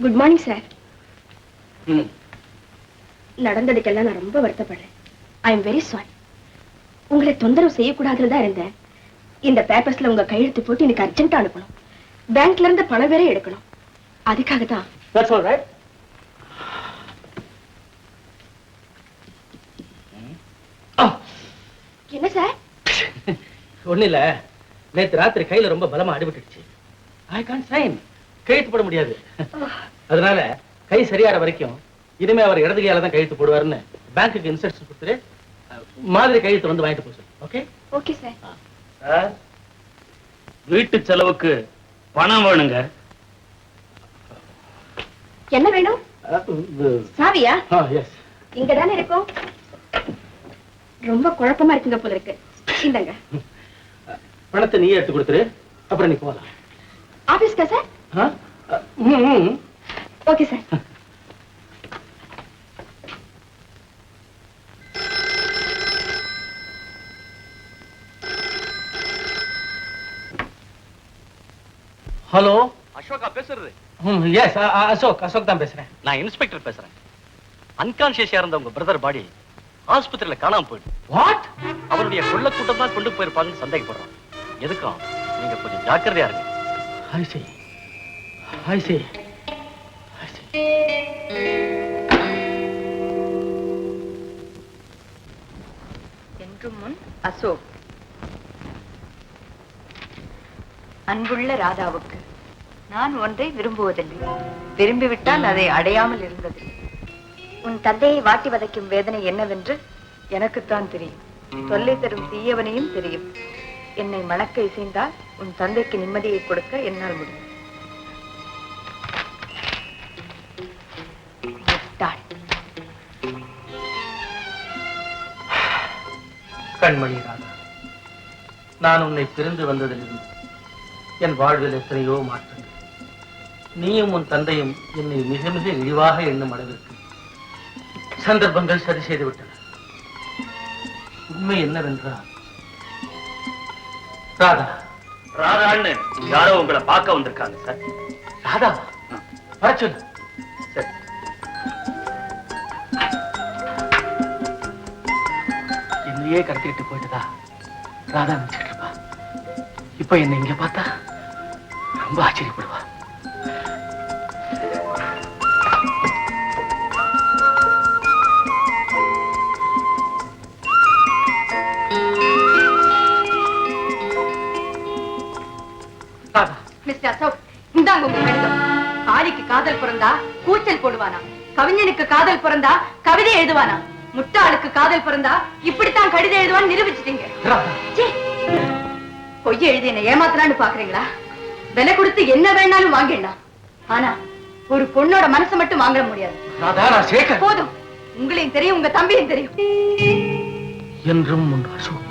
Good morning sir. நடந்ததுக்கெல்லாம் நான் ரொம்ப வருத்தப்படுறேன். I am very sorry. உங்களை தொந்தரவு செய்யக்கூடாதுன்னு தான் இருந்தேன். இந்த பேப்பர்ஸ்ல உங்க கையெழுத்து போட்டு எனக்கு அர்ஜென்ட்டா அனுப்பணும். பேங்க்ல இருந்து பணம் வேற எடுக்கணும். அதுக்காக தான். That's all right. என்ன சார்? ஒண்ணு இல்ல, நேத்து ராத்திரி கையில ரொம்ப பலமா அடிபட்டுடுச்சு. I can't sign. கையெழுத்து போட முடியாது. அதனால கை சரியாற வரைக்கும் இனிமே அவர் இடது கையால தான் கையெழுத்து போடுவாருன்னு பேங்க்குக்கு இன்ஸ்ட்ரக்ஷன் கொடுத்துரு. மாதிரி கையெழுத்து வந்து வாங்கிட்டு போச்சு. ஓகே? Okay sir. சார், வீட்டு செலவுக்கு பணம் வேணுங்க. என்ன வேணும்? சாவியா? எஸ். இங்க தானே இருக்கும். ரொம்ப குழப்பமா இருக்குங்க போல இருக்கு. இந்தங்க. பணத்தை நீயே எடுத்து கொடுத்துரு, அப்புறம் நீ போலாம். ஆபீஸ்க்கா sir? Okay sir. Hello, Ashoka பேசுறது? எஸ், அசோக் தான் பேசுறேன். நான் இன்ஸ்பெக்டர் பேசுறேன். அன்கான்சியஸா இருந்த உங்க பிரதர் பாடி ஆஸ்பத்திரியில காணாம போயிடு. வாட்? அவருடைய கொள்ள கூட்டம் தான் கொண்டு போயிருப்பாங்கன்னு சந்தேகப்படுறோம். எதுக்கும் நீங்க கொஞ்சம் ஜாக்கிரதையா இருங்க. I see. I see. I see. என்றும் முன் அசோக். அன்புள்ள ராதாவுக்கு நான் ஒன்றை விரும்புவதில்லை. விரும்பிவிட்டால் அதை அடையாமல் இருந்தது. உன் தந்தையை வாட்டி வதைக்கும் வேதனை என்னவென்று எனக்குத்தான் தெரியும். தொல்லை தரும் தீயவனையும் தெரியும். என்னை மணக்க இசைந்தால் உன் தந்தைக்கு நிம்மதியை கொடுக்க என்னால் முடியும். கண்மணி ராதா, நான் உன்னை பிரிந்து வந்ததிலிருந்து என் வாழ்வில் எத்தனையோ மாற்றங்கள். நீயும் உன் தந்தையும் என்னை மிக மிக இழிவாக எண்ணும் அளவிற்கு சந்தர்ப்பங்கள் சரி செய்து விட்டன. உண்மை என்னவென்றால் ராதா. ராதான்னு யாரோ உங்களை பார்க்க வந்திருக்காங்க சார். ராதா வர சொல்லு. சரி. என்னையே கடத்திட்டு போயிட்டுதா ராதா நினைச்சிட்டு இருப்பா. இப்ப என்னை இங்க பார்த்தா ரொம்ப ஆச்சரியப்படுவா. மிஸ்டர் அசோக், இந்தாங்க உங்க கடிதம். காளிக்கு காதல் பிறந்தா கூச்சல் போடுவானா? கவிஞனுக்கு காதல் பிறந்தா கவிதை எழுதுவானா? முட்டாளுக்கு காதல் பிறந்தா இப்படித்தான் கடிதம் எழுதுவான்னு நிரூபிச்சிட்டீங்க. பொய்ய எழுதி என்ன ஏமாத்தலான்னு பாக்குறீங்களா? விலை கொடுத்து என்ன வேணாலும் வாங்கிடலாம். ஆனா ஒரு பொண்ணோட மனசை மட்டும் வாங்க முடியாது. போதும், உங்களையும் தெரியும், உங்க தம்பியும் தெரியும். என்றும் உன் அசோக்.